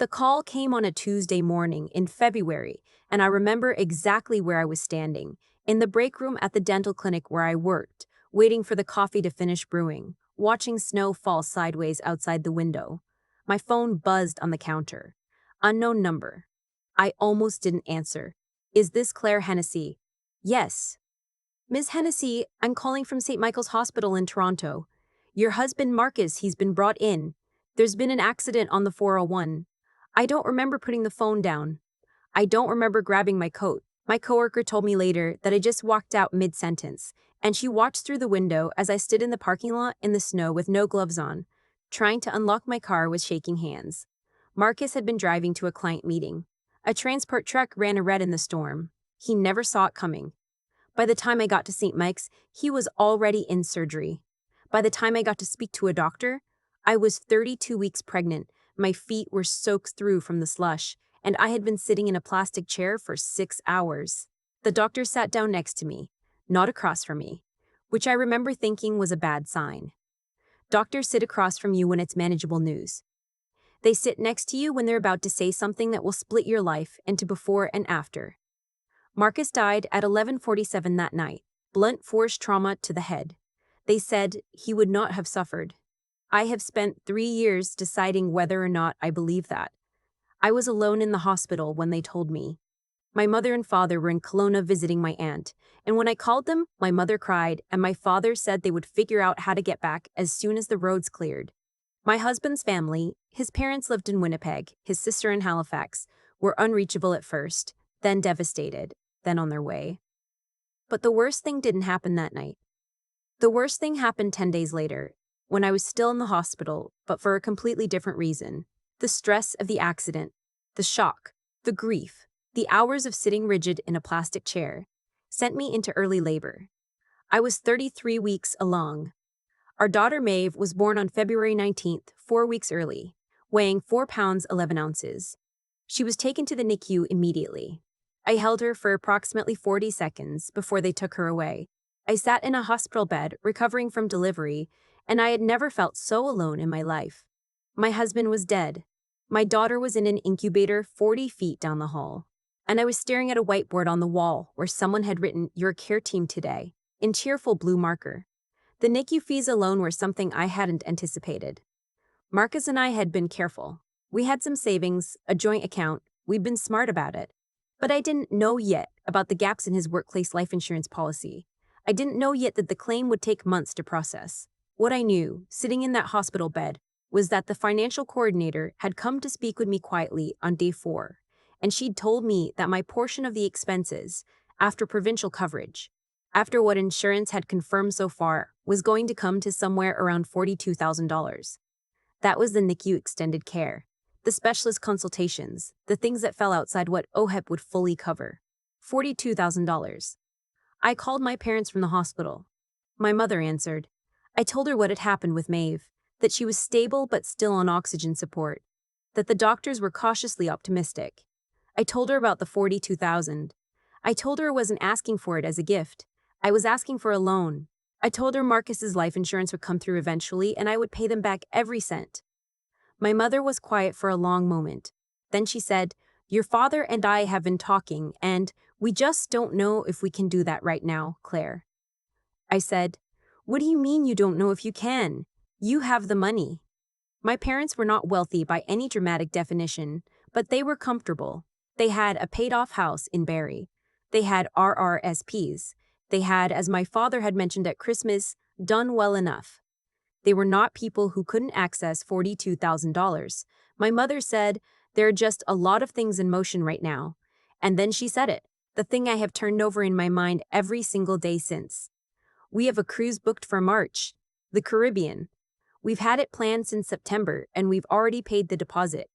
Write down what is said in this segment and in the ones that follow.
The call came on a Tuesday morning in February, and I remember exactly where I was standing, in the break room at the dental clinic where I worked, waiting for the coffee to finish brewing, watching snow fall sideways outside the window. My phone buzzed on the counter. Unknown number. I almost didn't answer. Is this Claire Hennessy? Yes. Ms. Hennessy, I'm calling from St. Michael's Hospital in Toronto. Your husband Marcus, he's been brought in. There's been an accident on the 401. I don't remember putting the phone down. I don't remember grabbing my coat. My coworker told me later that I just walked out mid-sentence, and she watched through the window as I stood in the parking lot in the snow with no gloves on, trying to unlock my car with shaking hands. Marcus had been driving to a client meeting. A transport truck ran a red in the storm. He never saw it coming. By the time I got to St. Mike's, he was already in surgery. By the time I got to speak to a doctor, I was 32 weeks pregnant. My feet were soaked through from the slush, and I had been sitting in a plastic chair for 6 hours. The doctor sat down next to me, not across from me, which I remember thinking was a bad sign. Doctors sit across from you when it's manageable news. They sit next to you when they're about to say something that will split your life into before and after. Marcus died at 11:47 that night, blunt force trauma to the head. They said he would not have suffered. I have spent 3 years deciding whether or not I believe that. I was alone in the hospital when they told me. My mother and father were in Kelowna visiting my aunt, and when I called them, my mother cried, and my father said they would figure out how to get back as soon as the roads cleared. My husband's family, his parents lived in Winnipeg, his sister in Halifax, were unreachable at first, then devastated, then on their way. But the worst thing didn't happen that night. The worst thing happened 10 days later, when I was still in the hospital, but for a completely different reason. The stress of the accident, the shock, the grief, the hours of sitting rigid in a plastic chair, sent me into early labor. I was 33 weeks along. Our daughter Maeve was born on February 19th, 4 weeks early, weighing 4 pounds 11 ounces. She was taken to the NICU immediately. I held her for approximately 40 seconds before they took her away. I sat in a hospital bed recovering from delivery, and I had never felt so alone in my life. My husband was dead. My daughter was in an incubator 40 feet down the hall, and I was staring at a whiteboard on the wall where someone had written, "Your care team today," in cheerful blue marker. The NICU fees alone were something I hadn't anticipated. Marcus and I had been careful. We had some savings, a joint account, we'd been smart about it. But I didn't know yet about the gaps in his workplace life insurance policy. I didn't know yet that the claim would take months to process. What I knew, sitting in that hospital bed, was that the financial coordinator had come to speak with me quietly on day 4, and she'd told me that my portion of the expenses, after provincial coverage, after what insurance had confirmed so far, was going to come to somewhere around $42,000. That was the NICU extended care, the specialist consultations, the things that fell outside what OHIP would fully cover. $42,000. I called my parents from the hospital. My mother answered. I told her what had happened with Maeve, that she was stable but still on oxygen support, that the doctors were cautiously optimistic. I told her about the $42,000. I told her I wasn't asking for it as a gift. I was asking for a loan. I told her Marcus's life insurance would come through eventually and I would pay them back every cent. My mother was quiet for a long moment. Then she said, "Your father and I have been talking, and we just don't know if we can do that right now, Claire." I said, "What do you mean you don't know if you can? You have the money." My parents were not wealthy by any dramatic definition, but they were comfortable. They had a paid-off house in Barrie. They had RRSPs. They had, as my father had mentioned at Christmas, done well enough. They were not people who couldn't access $42,000. My mother said, "There are just a lot of things in motion right now." And then she said it, the thing I have turned over in my mind every single day since. We have a cruise booked for March, the Caribbean. We've had it planned since September, and we've already paid the deposit,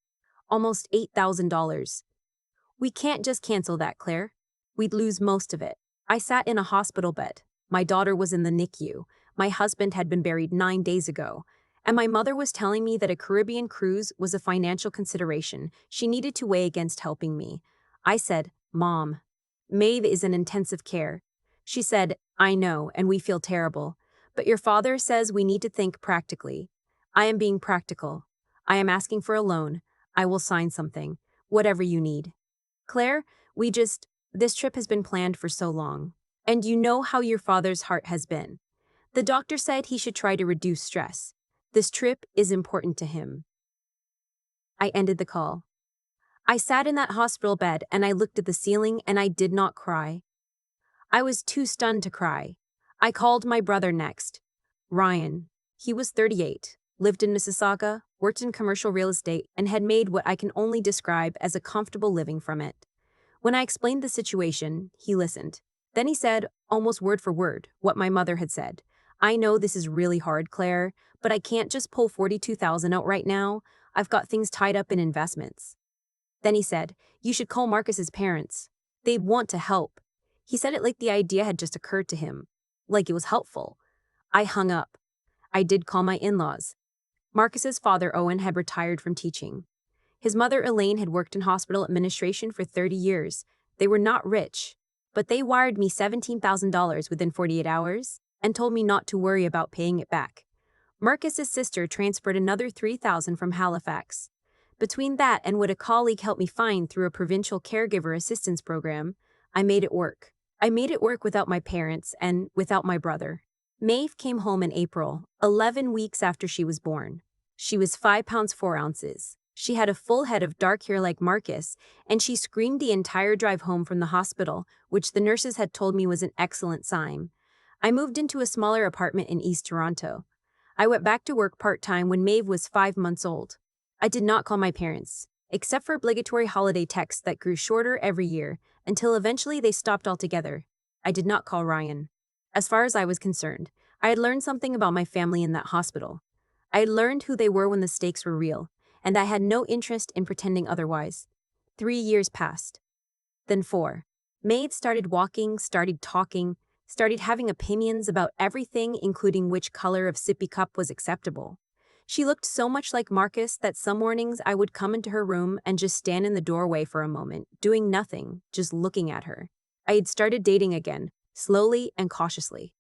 almost $8,000. We can't just cancel that, Claire. We'd lose most of it. I sat in a hospital bed. My daughter was in the NICU. My husband had been buried 9 days ago. And my mother was telling me that a Caribbean cruise was a financial consideration she needed to weigh against helping me. I said, "Mom, Maeve is in intensive care." She said, "I know, and we feel terrible. But your father says we need to think practically." I am being practical. I am asking for a loan. I will sign something. Whatever you need. Claire, this trip has been planned for so long. And you know how your father's heart has been. The doctor said he should try to reduce stress. This trip is important to him. I ended the call. I sat in that hospital bed and I looked at the ceiling and I did not cry. I was too stunned to cry. I called my brother next. Ryan. He was 38, lived in Mississauga, worked in commercial real estate, and had made what I can only describe as a comfortable living from it. When I explained the situation, he listened. Then he said, almost word for word, what my mother had said. I know this is really hard, Claire, but I can't just pull $42,000 out right now. I've got things tied up in investments. Then he said, you should call Marcus's parents. They want to help. He said it like the idea had just occurred to him, like it was helpful. I hung up. I did call my in-laws. Marcus's father, Owen, had retired from teaching. His mother, Elaine, had worked in hospital administration for 30 years. They were not rich, but they wired me $17,000 within 48 hours and told me not to worry about paying it back. Marcus's sister transferred another $3,000 from Halifax. Between that and what a colleague helped me find through a provincial caregiver assistance program, I made it work. I made it work without my parents and without my brother. Maeve came home in April, 11 weeks after she was born. She was 5 pounds 4 ounces. She had a full head of dark hair like Marcus, and she screamed the entire drive home from the hospital, which the nurses had told me was an excellent sign. I moved into a smaller apartment in East Toronto. I went back to work part-time when Maeve was 5 months old. I did not call my parents, except for obligatory holiday texts that grew shorter every year, until eventually they stopped altogether. I did not call Ryan. As far as I was concerned, I had learned something about my family in that hospital. I had learned who they were when the stakes were real, and I had no interest in pretending otherwise. 3 years passed. Then 4. Maeve started walking, started talking, started having opinions about everything, including which color of sippy cup was acceptable. She looked so much like Marcus that some mornings I would come into her room and just stand in the doorway for a moment, doing nothing, just looking at her. I had started dating again, slowly and cautiously.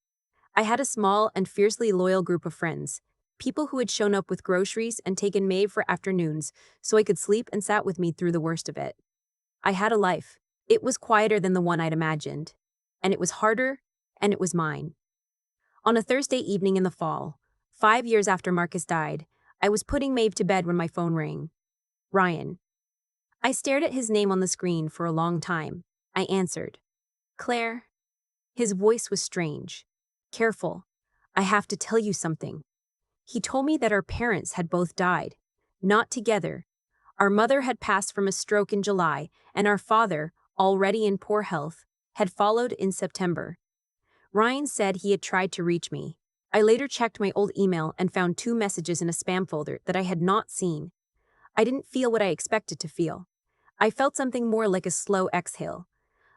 I had a small and fiercely loyal group of friends, people who had shown up with groceries and taken Maeve for afternoons so I could sleep and sat with me through the worst of it. I had a life. It was quieter than the one I'd imagined. And it was harder, and it was mine. On a Thursday evening in the fall, 5 years after Marcus died, I was putting Maeve to bed when my phone rang. Ryan. I stared at his name on the screen for a long time. I answered. Claire. His voice was strange. Careful. I have to tell you something. He told me that our parents had both died. Not together. Our mother had passed from a stroke in July, and our father, already in poor health, had followed in September. Ryan said he had tried to reach me. I later checked my old email and found 2 messages in a spam folder that I had not seen. I didn't feel what I expected to feel. I felt something more like a slow exhale,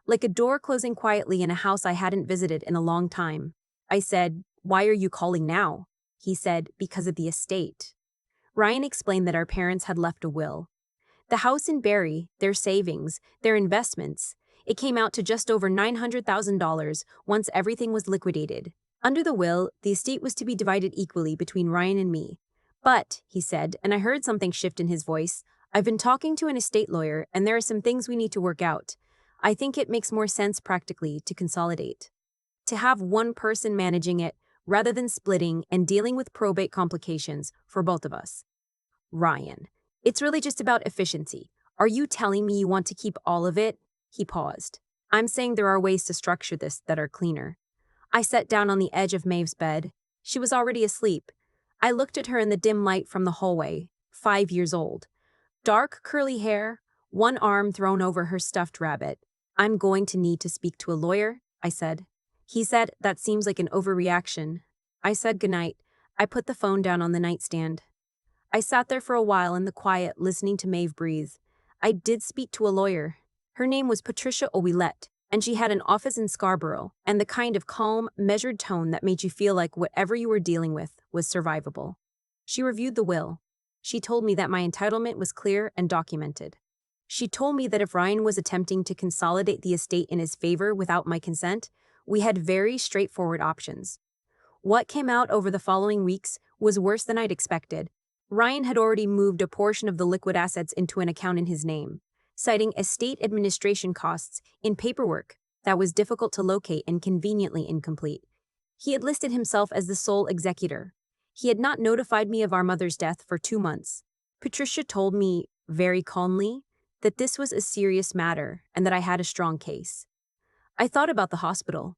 like a door closing quietly in a house I hadn't visited in a long time. I said, "Why are you calling now?" He said, "Because of the estate." Ryan explained that our parents had left a will. The house in Barrie, their savings, their investments, it came out to just over $900,000 once everything was liquidated. Under the will, the estate was to be divided equally between Ryan and me. But, he said, and I heard something shift in his voice, I've been talking to an estate lawyer and there are some things we need to work out. I think it makes more sense practically to consolidate. To have one person managing it rather than splitting and dealing with probate complications for both of us. Ryan. It's really just about efficiency. Are you telling me you want to keep all of it? He paused. I'm saying there are ways to structure this that are cleaner. I sat down on the edge of Maeve's bed. She was already asleep. I looked at her in the dim light from the hallway, 5 years old. Dark, curly hair, one arm thrown over her stuffed rabbit. I'm going to need to speak to a lawyer, I said. He said, that seems like an overreaction. I said goodnight. I put the phone down on the nightstand. I sat there for a while in the quiet, listening to Maeve breathe. I did speak to a lawyer. Her name was Patricia Ouellette, and she had an office in Scarborough, and the kind of calm, measured tone that made you feel like whatever you were dealing with was survivable. She reviewed the will. She told me that my entitlement was clear and documented. She told me that if Ryan was attempting to consolidate the estate in his favor without my consent, we had very straightforward options. What came out over the following weeks was worse than I'd expected. Ryan had already moved a portion of the liquid assets into an account in his name, citing estate administration costs in paperwork that was difficult to locate and conveniently incomplete. He had listed himself as the sole executor. He had not notified me of our mother's death for 2 months. Patricia told me, very calmly, that this was a serious matter and that I had a strong case. I thought about the hospital.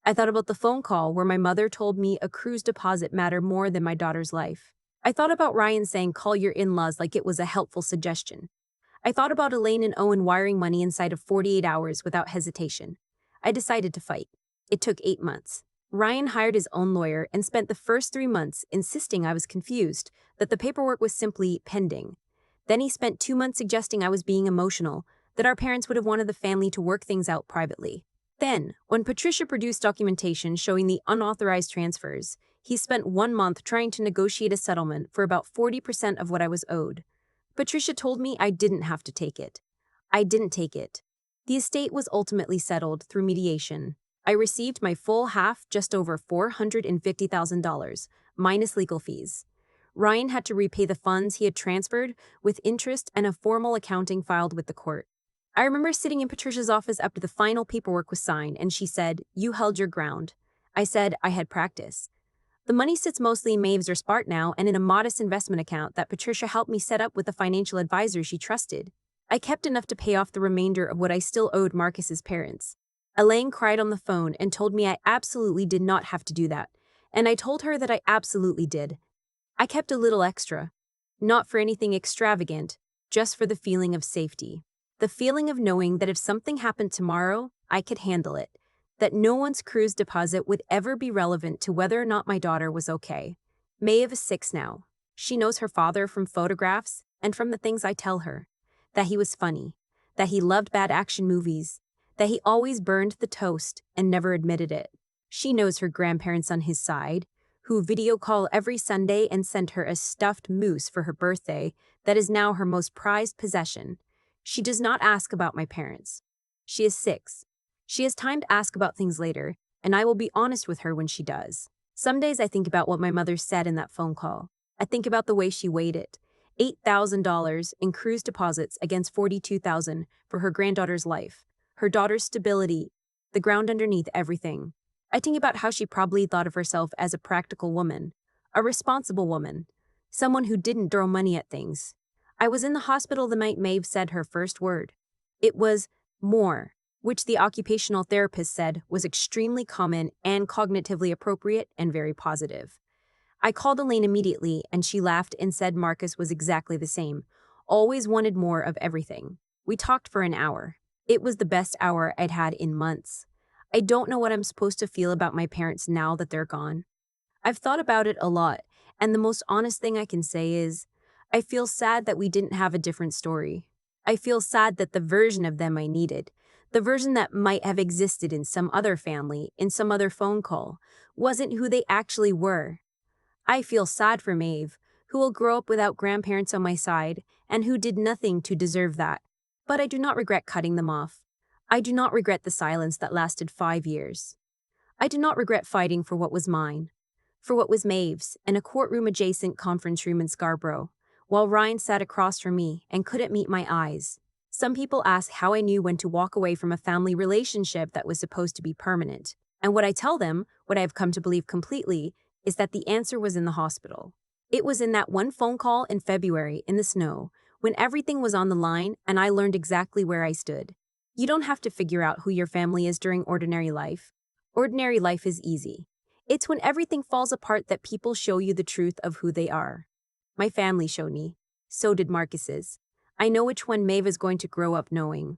I thought about the phone call where my mother told me a cruise deposit mattered more than my daughter's life. I thought about Ryan saying call your in-laws like it was a helpful suggestion. I thought about Elaine and Owen wiring money inside of 48 hours without hesitation. I decided to fight. It took 8 months. Ryan hired his own lawyer and spent the first 3 months insisting I was confused, that the paperwork was simply pending. Then he spent 2 months suggesting I was being emotional, that our parents would have wanted the family to work things out privately. Then, when Patricia produced documentation showing the unauthorized transfers, he spent 1 month trying to negotiate a settlement for about 40% of what I was owed. Patricia told me I didn't have to take it. I didn't take it. The estate was ultimately settled through mediation. I received my full half, just over $450,000, minus legal fees. Ryan had to repay the funds he had transferred with interest and a formal accounting filed with the court. I remember sitting in Patricia's office after the final paperwork was signed, and she said, "You held your ground." I said, "I had practice." The money sits mostly in Maeve's or Spart now and in a modest investment account that Patricia helped me set up with a financial advisor she trusted. I kept enough to pay off the remainder of what I still owed Marcus's parents. Elaine cried on the phone and told me I absolutely did not have to do that, and I told her that I absolutely did. I kept a little extra. Not for anything extravagant, just for the feeling of safety. The feeling of knowing that if something happened tomorrow, I could handle it. That no one's cruise deposit would ever be relevant to whether or not my daughter was okay. Maeve is 6 now. She knows her father from photographs and from the things I tell her. That he was funny. That he loved bad action movies. That he always burned the toast and never admitted it. She knows her grandparents on his side, who video call every Sunday and send her a stuffed moose for her birthday that is now her most prized possession. She does not ask about my parents. She is 6. She has time to ask about things later, and I will be honest with her when she does. Some days I think about what my mother said in that phone call. I think about the way she weighed it. $8,000 in cruise deposits against $42,000 for her granddaughter's life, her daughter's stability, the ground underneath everything. I think about how she probably thought of herself as a practical woman, a responsible woman, someone who didn't throw money at things. I was in the hospital the night Maeve said her first word. It was more, which the occupational therapist said was extremely common and cognitively appropriate and very positive. I called Elaine immediately, and she laughed and said Marcus was exactly the same, always wanted more of everything. We talked for an hour. It was the best hour I'd had in months. I don't know what I'm supposed to feel about my parents now that they're gone. I've thought about it a lot, and the most honest thing I can say is, I feel sad that we didn't have a different story. I feel sad that the version of them I needed, the version that might have existed in some other family, in some other phone call, wasn't who they actually were. I feel sad for Maeve, who will grow up without grandparents on my side, and who did nothing to deserve that. But I do not regret cutting them off. I do not regret the silence that lasted 5 years. I do not regret fighting for what was mine, for what was Maeve's, in a courtroom-adjacent conference room in Scarborough, while Ryan sat across from me and couldn't meet my eyes. Some people ask how I knew when to walk away from a family relationship that was supposed to be permanent. And what I tell them, what I have come to believe completely, is that the answer was in the hospital. It was in that one phone call in February in the snow, when everything was on the line and I learned exactly where I stood. You don't have to figure out who your family is during ordinary life. Ordinary life is easy. It's when everything falls apart that people show you the truth of who they are. My family showed me. So did Marcus's. I know which one Maeve is going to grow up knowing.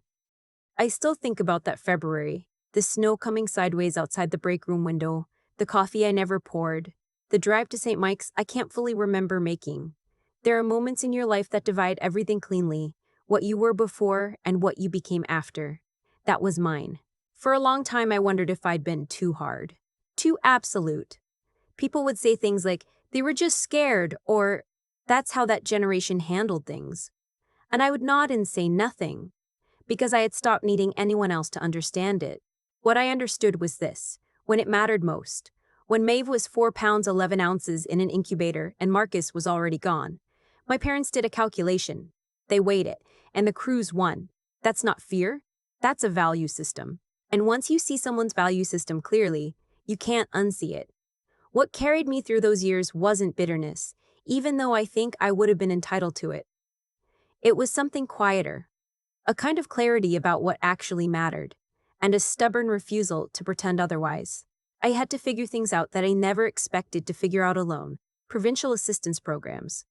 I still think about that February, the snow coming sideways outside the break room window, the coffee I never poured, the drive to St. Mike's I can't fully remember making. There are moments in your life that divide everything cleanly, what you were before and what you became after. That was mine. For a long time I wondered if I'd been too hard, too absolute. People would say things like, they were just scared, or that's how that generation handled things. And I would nod and say nothing, because I had stopped needing anyone else to understand it. What I understood was this: when it mattered most, when Maeve was 4 pounds 11 ounces in an incubator and Marcus was already gone, My parents did a calculation. They weighed it, and the cruise won. That's not fear, that's a value system. And once you see someone's value system clearly, you can't unsee it. What carried me through those years wasn't bitterness, even though I think I would have been entitled to it. It was something quieter, a kind of clarity about what actually mattered, and a stubborn refusal to pretend otherwise. I had to figure things out that I never expected to figure out alone. Provincial assistance programs,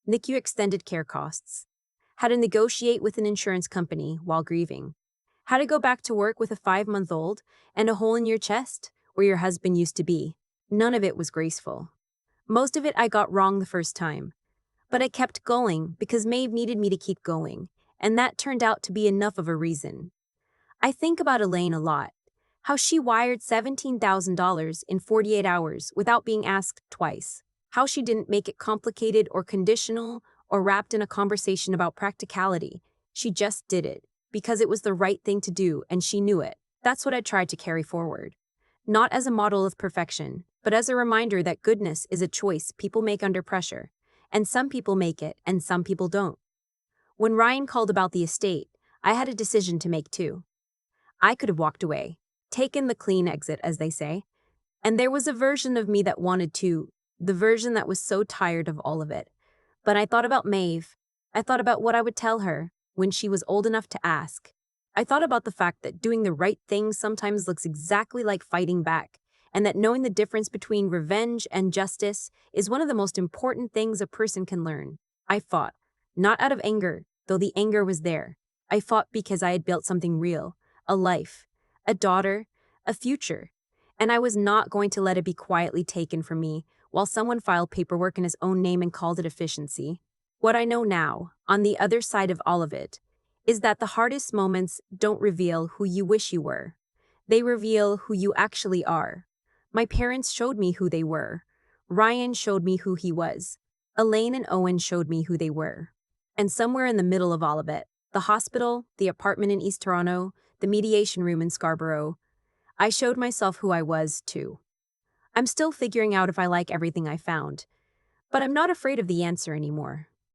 NICU extended care costs, how to negotiate with an insurance company while grieving, how to go back to work with a 5-month-old and a hole in your chest where your husband used to be. None of it was graceful. Most of it I got wrong the first time. But I kept going because Maeve needed me to keep going, and that turned out to be enough of a reason. I think about Elaine a lot, how she wired $17,000 in 48 hours without being asked twice, how she didn't make it complicated or conditional or wrapped in a conversation about practicality. She just did it because it was the right thing to do and she knew it. That's what I tried to carry forward. Not as a model of perfection, but as a reminder that goodness is a choice people make under pressure. And some people make it, and some people don't. When Ryan called about the estate, I had a decision to make too. I could have walked away, taken the clean exit, as they say. And there was a version of me that wanted to, the version that was so tired of all of it. But I thought about Maeve. I thought about what I would tell her when she was old enough to ask. I thought about the fact that doing the right thing sometimes looks exactly like fighting back, and that knowing the difference between revenge and justice is one of the most important things a person can learn. I fought, not out of anger, though the anger was there. I fought because I had built something real, a life, a daughter, a future, and I was not going to let it be quietly taken from me while someone filed paperwork in his own name and called it efficiency. What I know now, on the other side of all of it, is that the hardest moments don't reveal who you wish you were. They reveal who you actually are. My parents showed me who they were. Ryan showed me who he was. Elaine and Owen showed me who they were. And somewhere in the middle of all of it, the hospital, the apartment in East Toronto, the mediation room in Scarborough, I showed myself who I was, too. I'm still figuring out if I like everything I found, but I'm not afraid of the answer anymore.